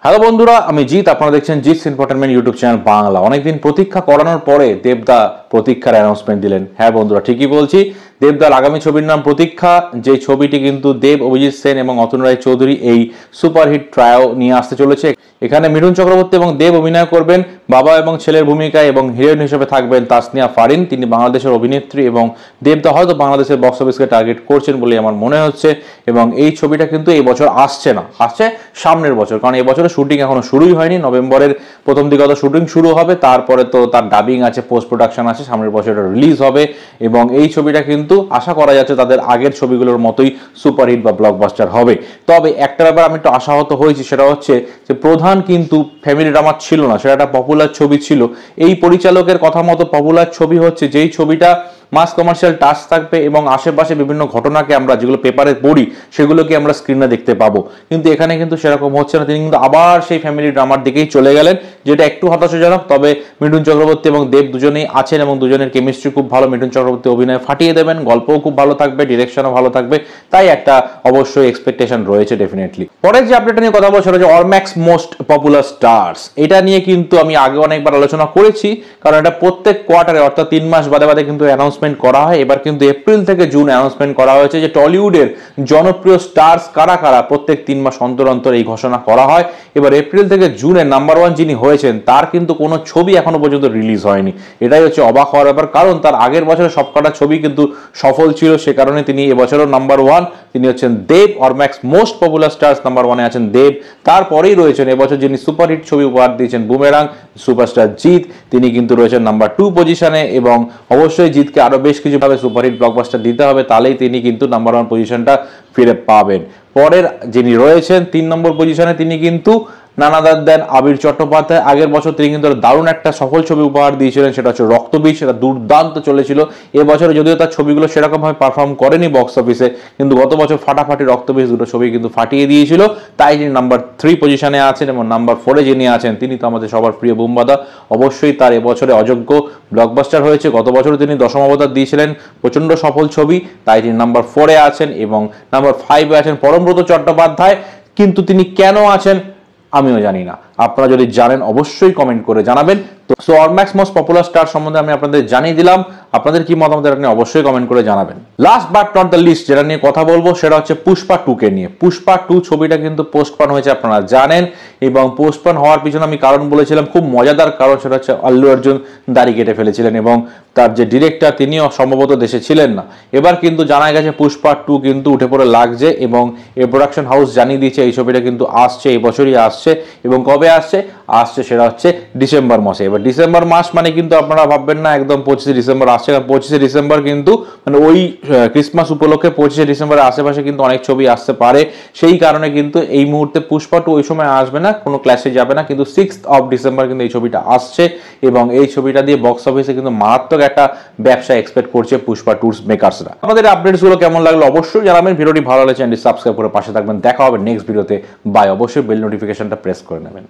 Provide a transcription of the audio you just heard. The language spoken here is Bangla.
হ্যালো বন্ধুরা, আমি জিৎ। আপনারা দেখছেন জিৎস এন্টারটেইনমেন্ট ইউটিউব চ্যানেল বাংলা। অনেকদিন প্রতীক্ষা করানোর পরে দেবদা প্রতীক্ষার অ্যানাউন্সমেন্ট দিলেন। হ্যাঁ বন্ধুরা, ঠিকই বলছি, দেবদার আগামী ছবির নাম প্রতীক্ষা। যে ছবিটি কিন্তু দেব, অভিজিৎ সেন এবং অতুল রায় চৌধুরী এই সুপারহিট ট্রায়ো নিয়ে আসতে চলেছে। এখানে মিঠুন চক্রবর্তী এবং দেব অভিনয় করবেন বাবা এবং ছেলের ভূমিকায়, এবং হিরোইন হিসেবে থাকবেন তাসনিয়া ফারিন। তিনি বাংলাদেশের অভিনেত্রী এবং দেবদা হয়তো বাংলাদেশের বক্স অফিসকে টার্গেট করছেন বলে আমার মনে হচ্ছে। এবং এই ছবিটা কিন্তু এই বছর আসছে না, আসছে সামনের বছর, কারণ এই বছরের শুটিং এখনো শুরুই হয়নি। নভেম্বরের প্রথম দিকে হয়তো শুটিং শুরু হবে, তারপরে তো তার ডাবিং আছে, পোস্ট প্রোডাকশন আছে, সামনের বছর এটা রিলিজ হবে। এবং এই ছবিটা কিন্তু আশা করা যাচ্ছে তাদের আগের ছবিগুলোর মতোই সুপারহিট বা ব্লকবাস্টার হবে। তবে একটা ব্যাপার আমি একটু আশাহত হয়েছি, সেটা হচ্ছে যে প্রধান কিন্তু ফ্যামিলি ড্রামা ছিল না, সেটা একটা পপুলার ছবি ছিল। এই পরিচালকের কথা মতো পপুলার ছবি হচ্ছে যেই ছবিটা মাস কমার্শিয়াল টাচ থাকবে এবং আশেপাশে বিভিন্ন ঘটনাকে আমরা যেগুলো পেপারে পড়ি সেগুলোকে আমরা স্ক্রিনে দেখতে পাবো। কিন্তু এখানে কিন্তু সেরকম হচ্ছে না, তিনি কিন্তু আবার সেই ফ্যামিলি ড্রামার দিকেই চলে গেলেন, যেটা একটু হতাশাজনক। তবে মিঠুন চক্রবর্তী এবং দেব দুজনেই আছেন এবং দুজনের কেমিস্ট্রি খুব ভালো। মিঠুন চক্রবর্তী অভিনয় ফাটিয়ে দেবেন, গল্পও খুব ভালো থাকবে, ডিরেকশনও ভালো থাকবে, তাই একটা অবশ্যই এক্সপেকটেশন রয়েছে ডেফিনেটলি। পরের যে আপডেটটা নিয়ে কথা বলছি সেটা হচ্ছে অরম্যাক্স মোস্ট পপুলার স্টার্স। এটা নিয়ে কিন্তু আমি আগে অনেকবার আলোচনা করেছি, কারণ এটা প্রত্যেক কোয়ার্টারে অর্থাৎ 3 মাস বাদে বাদে কিন্তু অ্যানাউন্সমেন্ট করা হয়। এবার কিন্তু এপ্রিল থেকে জুন অ্যানাউন্সমেন্ট করা হয়েছে যে টলিউডের জনপ্রিয় স্টার্স কারা কারা, প্রত্যেক 3 মাস অন্তর অন্তর এই ঘোষণা করা হয়। এবার এপ্রিল থেকে জুনের নাম্বার 1 যিনি হয়েছেন তার কিন্তু কোনো ছবি এখনো পর্যন্ত রিলিজ হয়নি। এটাই হচ্ছে অবাক হওয়ার ব্যাপার, কারণ তার আগের বছরের সবকটা ছবি কিন্তু সফল ছিল, সে কারণে তিনি এবছরও নাম্বার 1। তিনি হচ্ছেন দেব। অরম্যাক্স মোস্ট পপুলার স্টার্স নাম্বার 1-এ আছেন দেব। তারপরেই রয়েছেন এবছর যিনি সুপারহিট ছবি উপহার দিয়েছেন বুমেরাং, সুপারস্টার জিৎ, তিনি কিন্তু রয়েছেন নাম্বার 2 পজিশনে। এবং অবশ্যই জিৎকে আরো বেশ কিছু ভাবে সুপারহিট ব্লকবাস্টার দিতে হবে, তাহলেই তিনি কিন্তু নাম্বার 1 পজিশনটা ফিরে পাবেন। পরের যিনি রয়েছেন 3 নম্বর পজিশনে, তিনি কিন্তু নানাদার দেন আবির চট্টোপাধ্যায়। আগের বছর তিনি কিন্তু দারুণ একটা সফল ছবি উপহার দিয়েছিলেন, সেটা হচ্ছে রক্তবীজ। সেটা দুর্দান্ত চলেছিল। এবছরে যদিও তার ছবিগুলো সেরকমভাবে পারফর্ম করেনি বক্স অফিসে, কিন্তু গত বছর ফাটাফাটি রক্তবীজ দুটো ছবি কিন্তু ফাটিয়ে দিয়েছিল, তাই তিনি নাম্বার 3 পজিশনে আছেন। এবং নাম্বার 4-এ যিনি আছেন তিনি তো আমাদের সবার প্রিয় বুমবাদা। অবশ্যই তার এবছরে অযোগ্য ব্লকবাস্টার হয়েছে। গত বছর তিনি দশম অবতার দিয়েছিলেন, প্রচন্ড সফল ছবি, তাই তিনি নাম্বার 4-এ আছেন। এবং নাম্বার 5-এ আছেন পরমব্রত চট্টোপাধ্যায়। কিন্তু তিনি কেন আছেন আমিও জানি না, আপনারা যদি জানেন অবশ্যই কমেন্ট করে জানাবেন। সো অরম্যাক্স মোস্ট পপুলার স্টার সম্বন্ধে আমি আপনাদের জানিয়ে দিলাম। আপনাদের কি মতামত আপনি অবশ্যই কমেন্ট করে জানাবেন। Last but not the least যেটা নিয়ে কথা বলবো সেটা হচ্ছে পুষ্পা 2 কে নিয়ে। পুষ্পা 2 ছবিটা কিন্তু পোস্টপন হয়েছে, আপনারা জানেন। এবং পোস্টপন হওয়ার পিছনে আমি কারণ বলেছিলাম, খুব মজাদার কারণ, সেটা হচ্ছে আল্লু অর্জুন দাড়ি কেটে ফেলেছিলেন এবং তার যে ডিরেক্টর তিনিও সম্ভবত দেশে ছিলেন না। এবার কিন্তু জানা গেছে পুষ্পা 2 কিন্তু উঠে পড়ে লাগছে এবং এই প্রোডাকশন হাউস জানিয়ে দিয়েছে এই ছবিটা কিন্তু আসছে, এই বছরই আসছে। এবং কবে আসছে সেটা হচ্ছে ডিসেম্বর মাসে। এবার ডিসেম্বর মাস মানে কিন্তু আপনারা ভাববেন না একদম 25শে ডিসেম্বর আসছে না। 25শে ডিসেম্বর কিন্তু মানে ওই ক্রিসমাস উপলক্ষে 25শে ডিসেম্বরের আশেপাশে কিন্তু অনেক ছবি আসতে পারে। সেই কারণে কিন্তু এই মুহূর্তে পুষ্পা 2 ওই সময় আসবে না, কোনো ক্লাসে যাবে না, কিন্তু 6th of ডিসেম্বর কিন্তু এই ছবিটা আসছে। এবং এই ছবিটা দিয়ে বক্স অফিসে কিন্তু মারাত্মক একটা ব্যবসা এক্সপেক্ট করছে পুষ্পা 2 মেকার্সরা। আমাদের আপডেটসগুলো কেমন লাগলো অবশ্যই জানাবেন। ভিডিওটি ভালো লাগলে চ্যানেলটি সাবস্ক্রাইব করে পাশে থাকবেন। দেখা হবে নেক্সট ভিডিওতে। বাই। অবশ্যই বেল নোটিফিকেশনটা প্রেস করে নেবেন।